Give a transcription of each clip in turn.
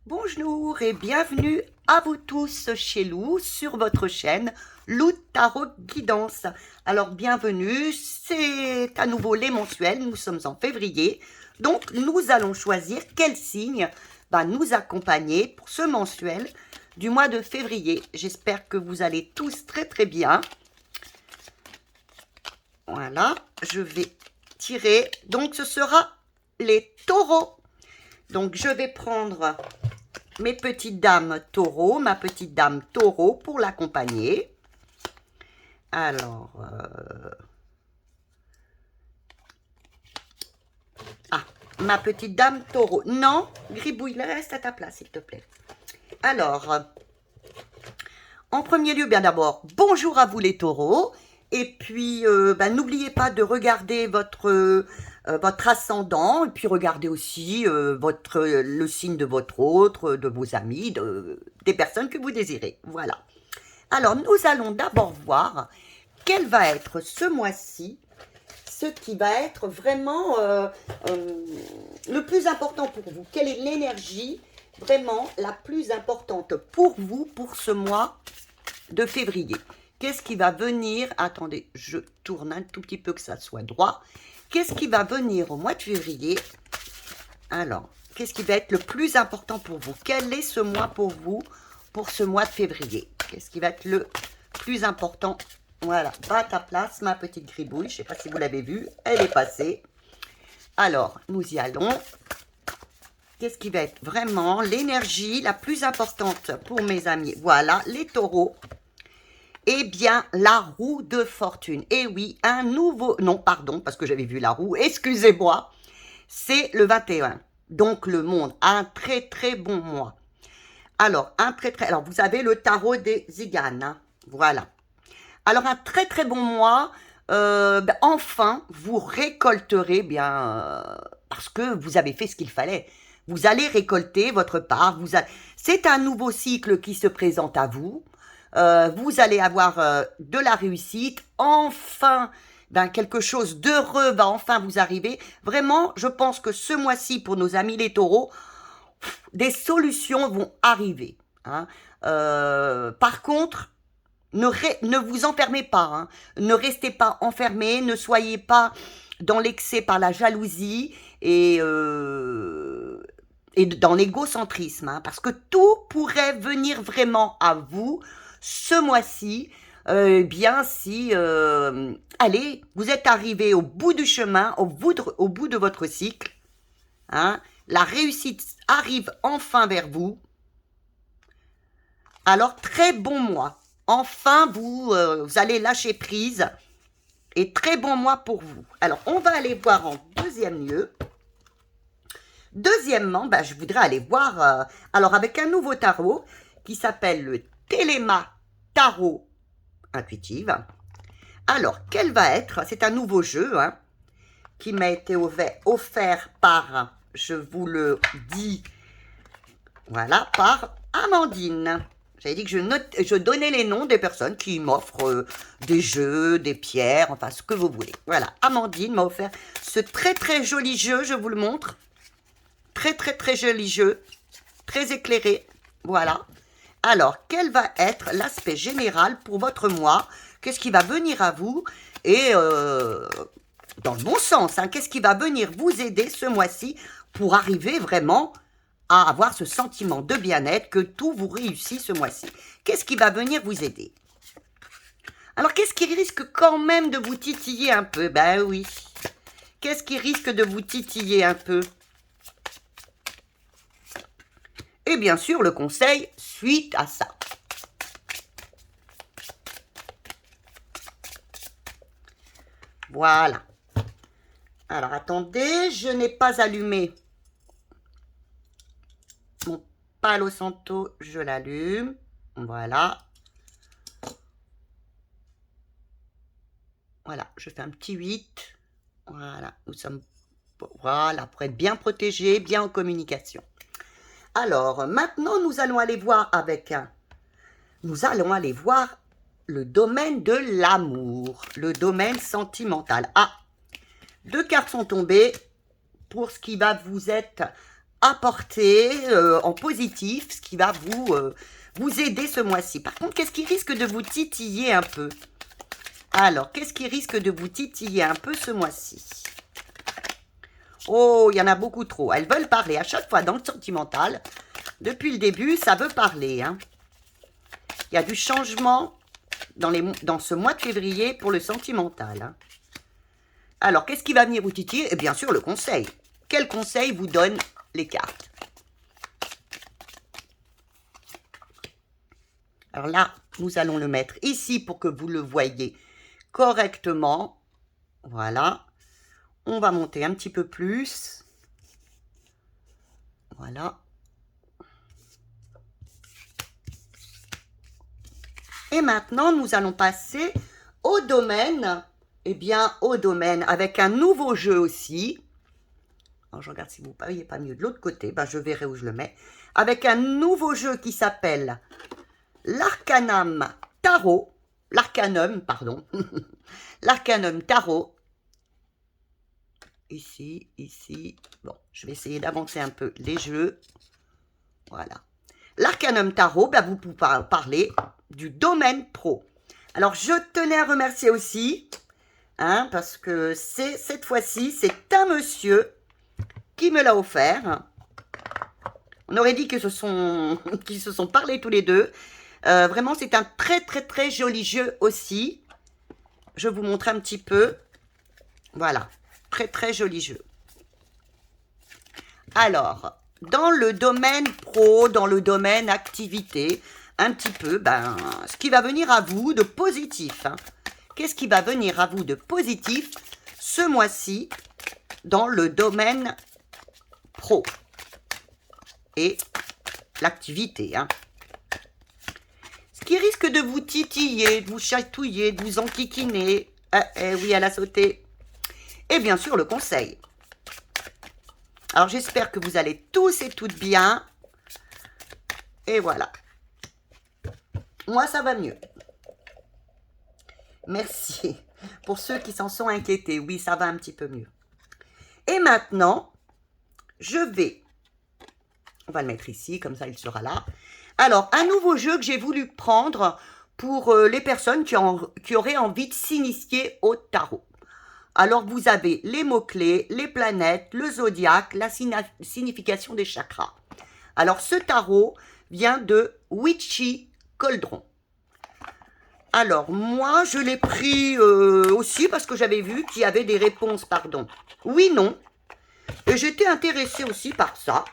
Bonjour et bienvenue à vous tous chez Lou sur votre chaîne Lou Tarot Guidance. Alors bienvenue, c'est à nouveau les mensuels, nous sommes en février. Donc nous allons choisir quel signe va nous accompagner pour ce mensuel du mois de février. J'espère que vous allez tous très bien. Voilà, je vais tirer. Donc ce sera les taureaux. Donc je vais prendre mes petites dames taureaux, ma petite dame taureau pour l'accompagner. Alors, ma petite dame taureau. Non, Gribouille, reste à ta place, s'il te plaît. Alors, en premier lieu, bien d'abord, bonjour à vous les taureaux. Et puis, n'oubliez pas de regarder votre ascendant. Et puis, regardez aussi le signe de votre autre, de vos amis, des personnes que vous désirez. Voilà. Alors, nous allons d'abord voir quel va être ce mois-ci, ce qui va être vraiment le plus important pour vous. Quelle est l'énergie vraiment la plus importante pour vous pour ce mois de février? Qu'est-ce qui va venir? Attendez, je tourne un tout petit peu que ça soit droit. Qu'est-ce qui va venir au mois de février? Alors, qu'est-ce qui va être le plus important pour vous? Quel est ce mois pour vous, pour ce mois de février? Qu'est-ce qui va être le plus important? Voilà, va à ta place, ma petite gribouille. Je ne sais pas si vous l'avez vue, elle est passée. Alors, nous y allons. Qu'est-ce qui va être vraiment l'énergie la plus importante pour mes amis? Voilà, les taureaux. Eh bien, la roue de fortune. Eh oui, un nouveau... Non, pardon, parce que j'avais vu la roue. Excusez-moi. C'est le 21. Donc, le monde a un très bon mois. Alors, Alors, vous avez le tarot des Ziganes. Hein, voilà. Alors, un très bon mois. Enfin, vous récolterez parce que vous avez fait ce qu'il fallait. Vous allez récolter votre part. C'est un nouveau cycle qui se présente à vous. Vous allez avoir de la réussite. Enfin, quelque chose d'heureux va enfin vous arriver. Vraiment, je pense que ce mois-ci, pour nos amis les taureaux, des solutions vont arriver. Hein. Par contre, ne vous enfermez pas. Hein. Ne restez pas enfermés. Ne soyez pas dans l'excès par la jalousie et dans l'égocentrisme. Hein, parce que tout pourrait venir vraiment à vous ce mois-ci. Si, allez, vous êtes arrivé au bout du chemin, au bout de votre cycle. Hein, la réussite arrive enfin vers vous. Alors, très bon mois. Enfin, vous allez lâcher prise. Et très bon mois pour vous. Alors, on va aller voir en deuxième lieu. Deuxièmement, je voudrais aller voir, alors avec un nouveau tarot qui s'appelle le Téléma Tarot Intuitive. Alors, quel va être? C'est un nouveau jeu hein, qui m'a été offert par, je vous le dis, voilà, par Amandine. J'avais dit que je donnais les noms des personnes qui m'offrent des jeux, des pierres, enfin ce que vous voulez. Voilà, Amandine m'a offert ce très joli jeu, je vous le montre. Très joli jeu, très éclairé, voilà. Alors, quel va être l'aspect général pour votre mois? Qu'est-ce qui va venir à vous? Et dans le bon sens, hein, qu'est-ce qui va venir vous aider ce mois-ci pour arriver vraiment à avoir ce sentiment de bien-être, que tout vous réussit ce mois-ci? Qu'est-ce qui va venir vous aider? Alors, qu'est-ce qui risque quand même de vous titiller un peu? Ben oui. Qu'est-ce qui risque de vous titiller un peu? Et bien sûr, le conseil suite à ça. Voilà. Alors, attendez, je n'ai pas allumé mon Palo Santo, je l'allume. Voilà. Voilà, je fais un petit 8. Voilà, nous sommes... Voilà, pour être bien protégés, bien en communication. Alors, maintenant, nous allons aller voir le domaine de l'amour, le domaine sentimental. Ah, 2 cartes sont tombées pour ce qui va vous être apporter en positif, ce qui va vous aider ce mois-ci. Par contre, qu'est-ce qui risque de vous titiller un peu? Alors, qu'est-ce qui risque de vous titiller un peu ce mois-ci? Oh, il y en a beaucoup trop. Elles veulent parler à chaque fois dans le sentimental. Depuis le début, ça veut parler. Hein. Il y a du changement dans ce mois de février pour le sentimental. Hein. Alors, qu'est-ce qui va venir vous titiller? Et bien sûr, le conseil. Quel conseil vous donnent les cartes? Alors là, nous allons le mettre ici pour que vous le voyez correctement. Voilà. On va monter un petit peu plus. Voilà. Et maintenant, nous allons passer au domaine. Eh bien, au domaine avec un nouveau jeu aussi. Alors, je regarde si vous ne voyez pas mieux de l'autre côté. Ben, je verrai où je le mets. Avec un nouveau jeu qui s'appelle l'Arcanum Tarot. L'Arcanum, pardon. L'Arcanum Tarot. Ici, ici. Bon, je vais essayer d'avancer un peu les jeux. Voilà. L'Arcanum Tarot, ben, vous pouvez parler du domaine pro. Alors, je tenais à remercier aussi, hein, parce que cette fois-ci, c'est un monsieur qui me l'a offert. On aurait dit qu'ils se sont parlé tous les deux. Vraiment, c'est un très, très, très joli jeu aussi. Je vous montre un petit peu. Voilà, très, très joli jeu. Alors, dans le domaine pro, dans le domaine activité, un petit peu, ben, ce qui va venir à vous de positif. Hein. Qu'est-ce qui va venir à vous de positif ce mois-ci dans le domaine pro et l'activité. Hein. Ce qui risque de vous titiller, de vous chatouiller, de vous enquiquiner. Oui, elle a sauté. Et bien sûr, le conseil. Alors, j'espère que vous allez tous et toutes bien. Et voilà. Moi, ça va mieux. Merci. Pour ceux qui s'en sont inquiétés, oui, ça va un petit peu mieux. Et maintenant, on va le mettre ici, comme ça il sera là. Alors, un nouveau jeu que j'ai voulu prendre pour les personnes qui auraient envie de s'initier au tarot. Alors, vous avez les mots-clés, les planètes, le zodiaque, la signification des chakras. Alors, ce tarot vient de Witchy Coldron. Alors, moi, je l'ai pris aussi parce que j'avais vu qu'il y avait des réponses, pardon. Oui, non. Et j'étais intéressée aussi par ça.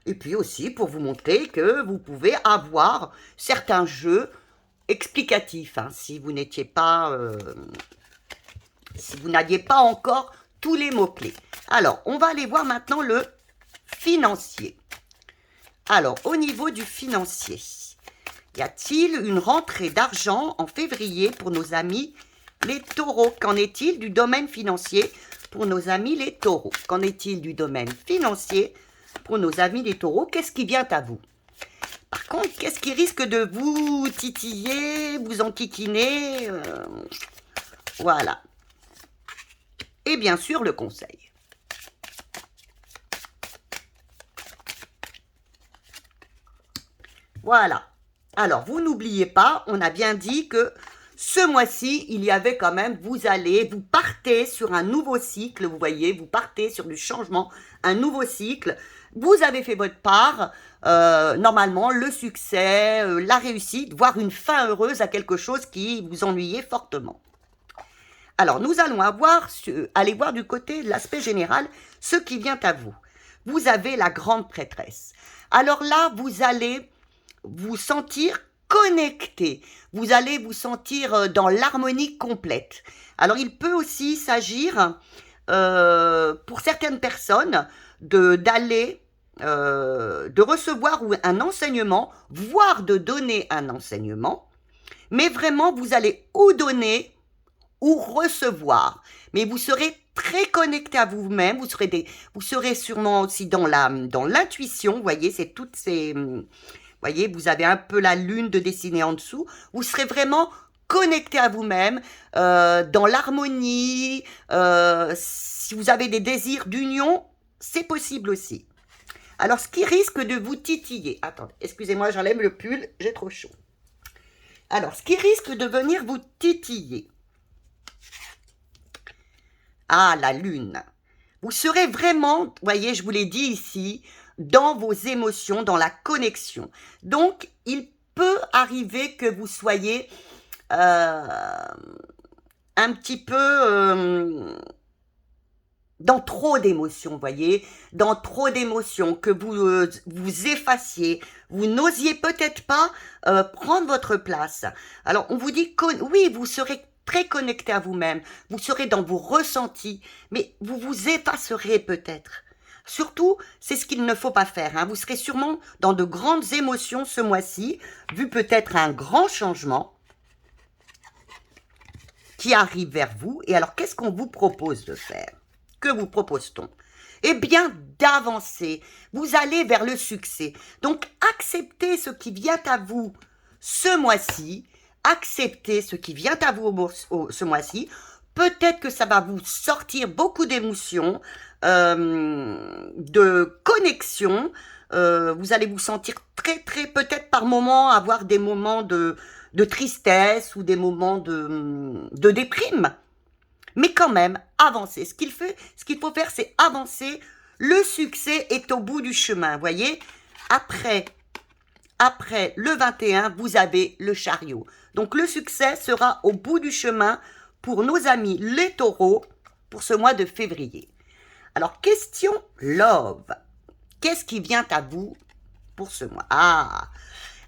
Et puis aussi pour vous montrer que vous pouvez avoir certains jeux explicatifs. Hein, si vous n'aviez pas encore tous les mots-clés. Alors, on va aller voir maintenant le financier. Alors, au niveau du financier, y a-t-il une rentrée d'argent en février pour nos amis les taureaux? Qu'en est-il du domaine financier pour nos amis les taureaux? Qu'en est-il du domaine financier pour nos amis les taureaux? Qu'est-ce qui vient à vous? Par contre, qu'est-ce qui risque de vous titiller, vous enquiquiner? Voilà. Et bien sûr, le conseil. Voilà. Alors, vous n'oubliez pas, on a bien dit que ce mois-ci, il y avait quand même, vous partez sur un nouveau cycle, vous voyez, vous partez sur du changement, un nouveau cycle. Vous avez fait votre part, normalement, le succès, la réussite, voire une fin heureuse à quelque chose qui vous ennuyait fortement. Alors, nous allons aller voir du côté de l'aspect général ce qui vient à vous. Vous avez la grande prêtresse. Alors là, vous allez vous sentir connecté. Vous allez vous sentir dans l'harmonie complète. Alors, il peut aussi s'agir, pour certaines personnes, de recevoir un enseignement, voire de donner un enseignement. Mais vraiment, vous allez ou donner ou recevoir. Mais vous serez très connecté à vous-même. Vous serez sûrement aussi dans l'intuition. Vous voyez, c'est toutes ces... Vous voyez, vous avez un peu la lune de dessiner en dessous. Vous serez vraiment connecté à vous-même, dans l'harmonie. Si vous avez des désirs d'union, c'est possible aussi. Alors, ce qui risque de vous titiller... Attendez, excusez-moi, j'enlève le pull, j'ai trop chaud. Alors, ce qui risque de venir vous titiller... Ah, la lune. Vous serez vraiment, vous voyez, je vous l'ai dit ici, dans vos émotions, dans la connexion. Donc, il peut arriver que vous soyez un petit peu dans trop d'émotions, vous voyez, dans trop d'émotions, que vous vous effaciez, vous n'osiez peut-être pas prendre votre place. Alors, on vous dit que oui, vous serez très connecté à vous-même, vous serez dans vos ressentis, mais vous vous effacerez peut-être. Surtout, c'est ce qu'il ne faut pas faire. Hein. Vous serez sûrement dans de grandes émotions ce mois-ci, vu peut-être un grand changement qui arrive vers vous. Et alors, qu'est-ce qu'on vous propose de faire? Que vous propose-t-on? Eh bien, d'avancer. Vous allez vers le succès. Donc, acceptez ce qui vient à vous ce mois-ci. Acceptez ce qui vient à vous ce mois-ci. Peut-être que ça va vous sortir beaucoup d'émotions, de connexion. Vous allez vous sentir très, peut-être par moments, avoir des moments de tristesse ou des moments de déprime. Mais quand même, avancez. Ce qu'il faut faire, c'est avancer. Le succès est au bout du chemin. Vous voyez, après le 21, vous avez le chariot. Donc, le succès sera au bout du chemin pour nos amis les taureaux pour ce mois de février. Alors, question love. Qu'est-ce qui vient à vous pour ce mois? Ah,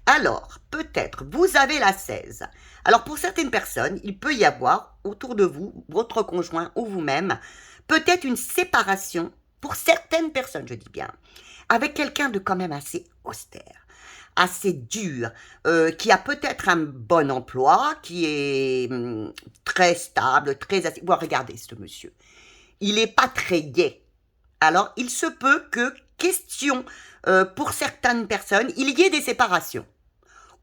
alors, peut-être, vous avez la 16. Alors, pour certaines personnes, il peut y avoir autour de vous, votre conjoint ou vous-même, peut-être une séparation, pour certaines personnes, je dis bien, avec quelqu'un de quand même assez austère, assez dur, qui a peut-être un bon emploi, qui est très stable, très... Bon, regardez ce monsieur, il n'est pas très gai. Alors, il se peut que, question, pour certaines personnes, il y ait des séparations.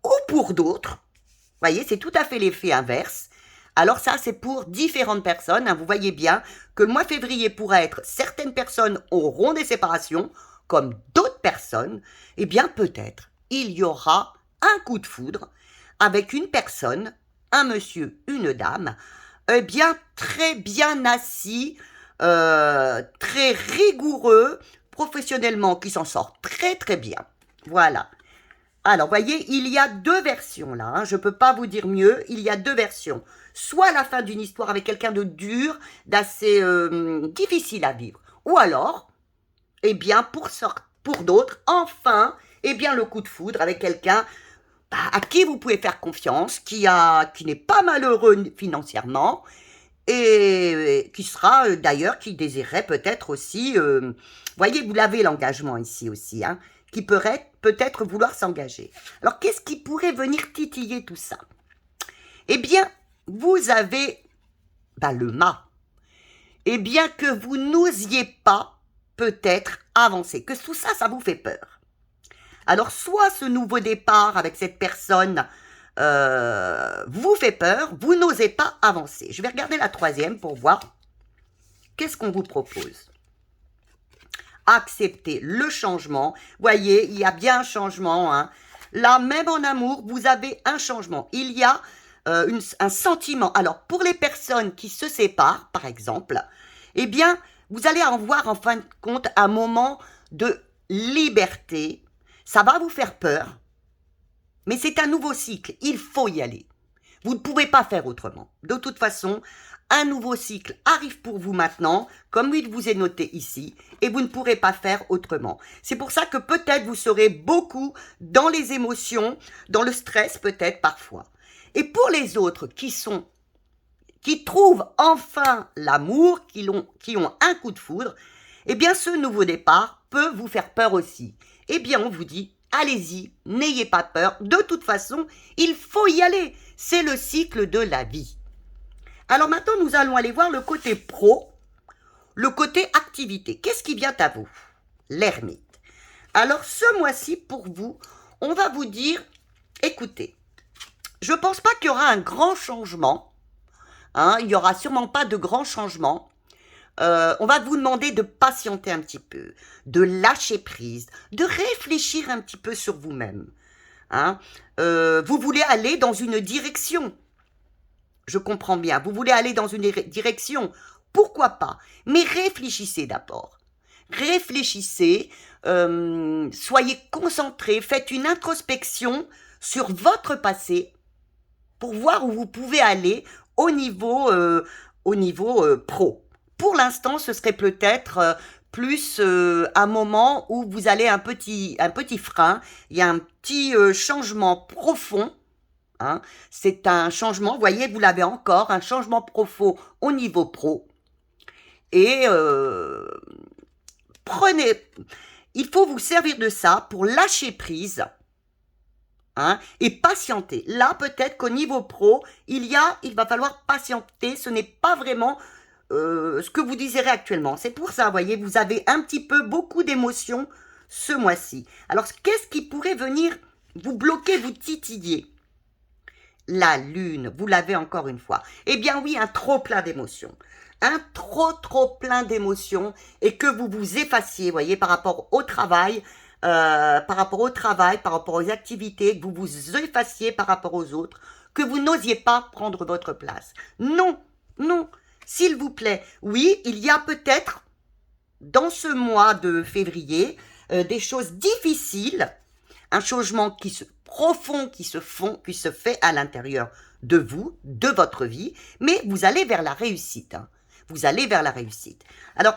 Ou pour d'autres, vous voyez, c'est tout à fait l'effet inverse. Alors ça, c'est pour différentes personnes. Hein. Vous voyez bien que le mois de février pourra être, certaines personnes auront des séparations, comme d'autres personnes, eh bien peut-être il y aura un coup de foudre avec une personne, un monsieur, une dame, eh bien très bien assis, très rigoureux, professionnellement, qui s'en sort très bien. Voilà. Alors, voyez, il y a deux versions là, hein, je ne peux pas vous dire mieux, il y a deux versions. Soit la fin d'une histoire avec quelqu'un de dur, d'assez difficile à vivre, ou alors, eh bien, pour d'autres, enfin, eh bien, le coup de foudre avec quelqu'un à qui vous pouvez faire confiance, qui n'est pas malheureux financièrement, et qui sera d'ailleurs, qui désirerait peut-être aussi, voyez, vous l'avez l'engagement ici aussi, hein, qui pourrait peut-être vouloir s'engager. Alors, qu'est-ce qui pourrait venir titiller tout ça? Eh bien, vous avez le mât. Eh bien, que vous n'osiez pas peut-être avancer, que tout ça, ça vous fait peur. Alors, soit ce nouveau départ avec cette personne vous fait peur, vous n'osez pas avancer. Je vais regarder la troisième pour voir qu'est-ce qu'on vous propose. Accepter le changement. Voyez, il y a bien un changement. Hein. Là, même en amour, vous avez un changement. Il y a un sentiment. Alors, pour les personnes qui se séparent, par exemple, eh bien, vous allez en voir en fin de compte un moment de liberté. Ça va vous faire peur, mais c'est un nouveau cycle. Il faut y aller. Vous ne pouvez pas faire autrement. De toute façon, un nouveau cycle arrive pour vous maintenant, comme il vous est noté ici, et vous ne pourrez pas faire autrement. C'est pour ça que peut-être vous serez beaucoup dans les émotions, dans le stress peut-être parfois. Et pour les autres qui trouvent enfin l'amour, qui ont un coup de foudre, eh bien ce nouveau départ peut vous faire peur aussi. Eh bien on vous dit, allez-y, n'ayez pas peur, de toute façon, il faut y aller. C'est le cycle de la vie. Alors maintenant, nous allons aller voir le côté pro, le côté activité. Qu'est-ce qui vient à vous? L'ermite. Alors ce mois-ci, pour vous, on va vous dire, écoutez, je ne pense pas qu'il y aura un grand changement. Hein, il n'y aura sûrement pas de grand changement. on va vous demander de patienter un petit peu, de lâcher prise, de réfléchir un petit peu sur vous-même. Hein. Vous voulez aller dans une direction. Je comprends bien. Vous voulez aller dans une direction. Pourquoi pas? Mais réfléchissez d'abord. Réfléchissez, soyez concentrés, faites une introspection sur votre passé pour voir où vous pouvez aller au niveau pro. Pour l'instant, ce serait peut-être plus un moment où vous allez un petit frein, il y a un petit changement profond. Hein. C'est un changement, vous voyez, vous l'avez encore, un changement profond au niveau pro. Et il faut vous servir de ça pour lâcher prise. Hein, et patienter. Là, peut-être qu'au niveau pro, il va falloir patienter. Ce n'est pas vraiment ce que vous désirez actuellement. C'est pour ça, vous voyez, vous avez un petit peu beaucoup d'émotions ce mois-ci. Alors, qu'est-ce qui pourrait venir vous bloquer, vous titiller? La lune, vous l'avez encore une fois. Eh bien oui, un trop plein d'émotions. Un trop plein d'émotions et que vous vous effaciez, vous voyez, par rapport au travail, par rapport aux activités, que vous vous effaciez par rapport aux autres, que vous n'osiez pas prendre votre place. Non, non, s'il vous plaît. Oui, il y a peut-être, dans ce mois de février, des choses difficiles, un changement profond qui se fait à l'intérieur de vous, de votre vie, mais vous allez vers la réussite. Hein. Vous allez vers la réussite. Alors,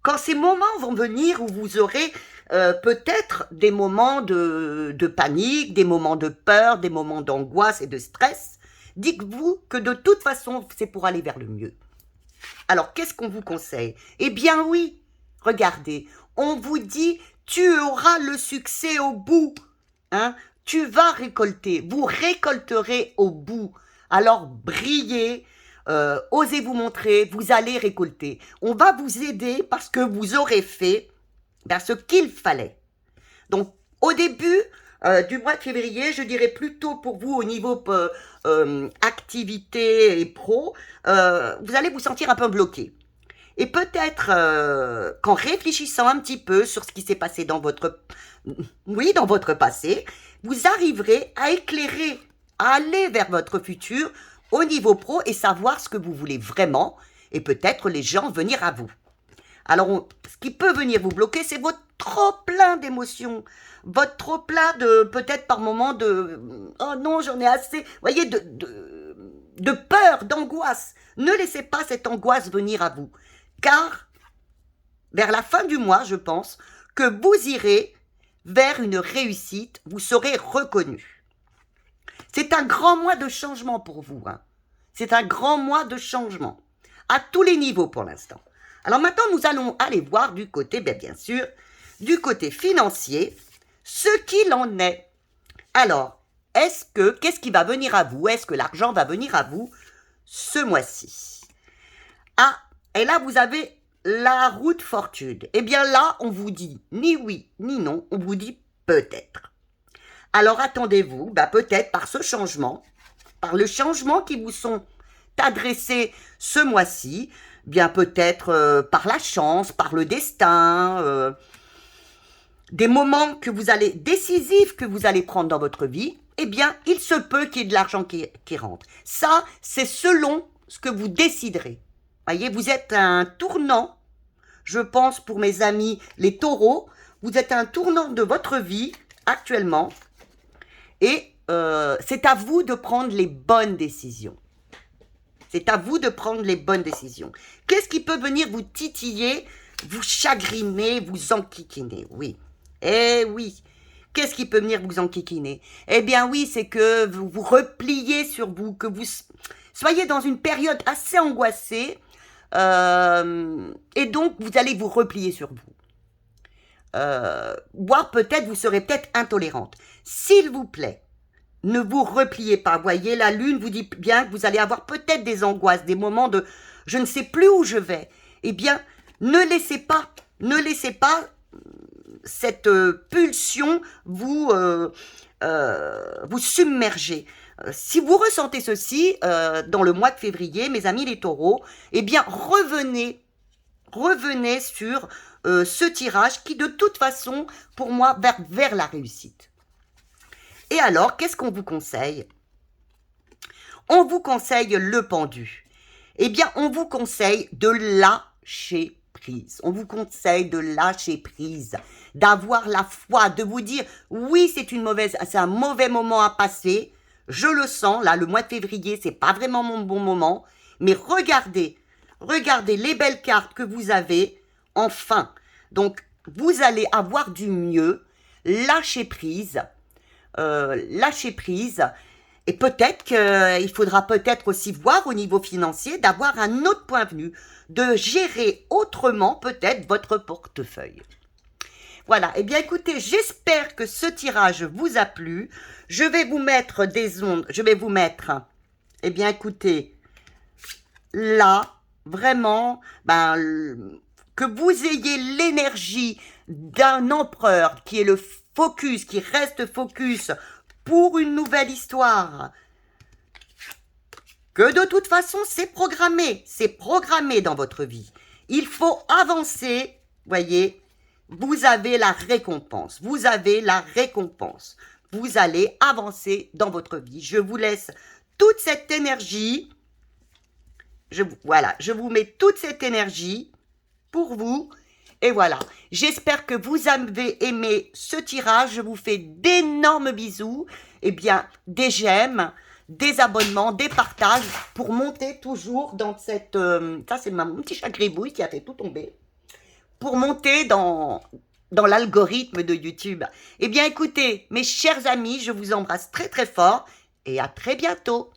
quand ces moments vont venir où vous aurez peut-être des moments de panique, des moments de peur, des moments d'angoisse et de stress, dites-vous que de toute façon, c'est pour aller vers le mieux. Alors, qu'est-ce qu'on vous conseille? Eh bien oui, regardez, on vous dit, tu auras le succès au bout. Hein? Tu vas récolter, vous récolterez au bout. Alors, brillez, osez vous montrer, vous allez récolter. On va vous aider parce que vous aurez fait ce qu'il fallait. Donc, au début du mois de février, je dirais plutôt pour vous au niveau activité et pro, vous allez vous sentir un peu bloqué. Et peut-être qu'en réfléchissant un petit peu sur ce qui s'est passé dans votre passé, vous arriverez à éclairer, à aller vers votre futur au niveau pro et savoir ce que vous voulez vraiment et peut-être les gens venir à vous. Alors, ce qui peut venir vous bloquer, c'est votre trop plein d'émotions, votre trop plein de, peut-être par moment de, oh non, j'en ai assez, vous voyez, de peur, d'angoisse. Ne laissez pas cette angoisse venir à vous, car vers la fin du mois, je pense, que vous irez vers une réussite, vous serez reconnu. C'est un grand mois de changement pour vous. Hein. C'est un grand mois de changement, à tous les niveaux pour l'instant. Alors maintenant, nous allons aller voir du côté, bien sûr, du côté financier, ce qu'il en est. Alors, qu'est-ce qui va venir à vous? Est-ce que l'argent va venir à vous ce mois-ci? Ah, et là, vous avez la roue de fortune. Eh bien là, on vous dit ni oui, ni non, on vous dit peut-être. Alors attendez-vous, peut-être par ce changement, par le changement qui vous sont adressés ce mois-ci, bien peut-être par la chance, par le destin, des moments décisifs que vous allez prendre dans votre vie, eh bien, il se peut qu'il y ait de l'argent qui rentre. Ça, c'est selon ce que vous déciderez. Voyez, vous êtes à un tournant, je pense pour mes amis les taureaux, vous êtes à un tournant de votre vie actuellement et c'est à vous de prendre les bonnes décisions. C'est à vous de prendre les bonnes décisions. Qu'est-ce qui peut venir vous titiller, vous chagriner, vous enquiquiner? Oui. Eh oui. Qu'est-ce qui peut venir vous enquiquiner? Eh bien oui, c'est que vous vous repliez sur vous, que vous soyez dans une période assez angoissée et donc vous allez vous replier sur vous. Voire peut-être vous serez peut-être intolérante. S'il vous plaît, ne vous repliez pas. Voyez, la lune vous dit bien que vous allez avoir peut-être des angoisses, des moments de « je ne sais plus où je vais ». Eh bien, ne laissez pas cette pulsion vous submerger. Si vous ressentez ceci dans le mois de février, mes amis les taureaux, eh bien revenez sur ce tirage qui de toute façon, pour moi, vers la réussite. Et alors, qu'est-ce qu'on vous conseille? On vous conseille le pendu. Eh bien, on vous conseille de lâcher prise. On vous conseille de lâcher prise, d'avoir la foi, de vous dire, oui, c'est un mauvais moment à passer. Je le sens, là, le mois de février, c'est pas vraiment mon bon moment. Mais regardez les belles cartes que vous avez, enfin. Donc, vous allez avoir du mieux, lâcher prise, et peut-être qu'il faudra peut-être aussi voir au niveau financier d'avoir un autre point de vue, de gérer autrement peut-être votre portefeuille. Voilà, eh bien écoutez, j'espère que ce tirage vous a plu. Je vais vous mettre des ondes, eh bien écoutez, là, vraiment, que vous ayez l'énergie d'un empereur qui est le focus, qui reste focus pour une nouvelle histoire. Que de toute façon, c'est programmé dans votre vie. Il faut avancer, voyez, vous avez la récompense, vous allez avancer dans votre vie. Je vous laisse toute cette énergie, je vous mets toute cette énergie pour vous. Et voilà, j'espère que vous avez aimé ce tirage. Je vous fais d'énormes bisous. Eh bien, des j'aime, des abonnements, des partages pour monter toujours dans cette... ça, c'est mon petit chat gribouille qui a fait tout tomber. Pour monter dans l'algorithme de YouTube. Eh bien, écoutez, mes chers amis, je vous embrasse très très fort et à très bientôt.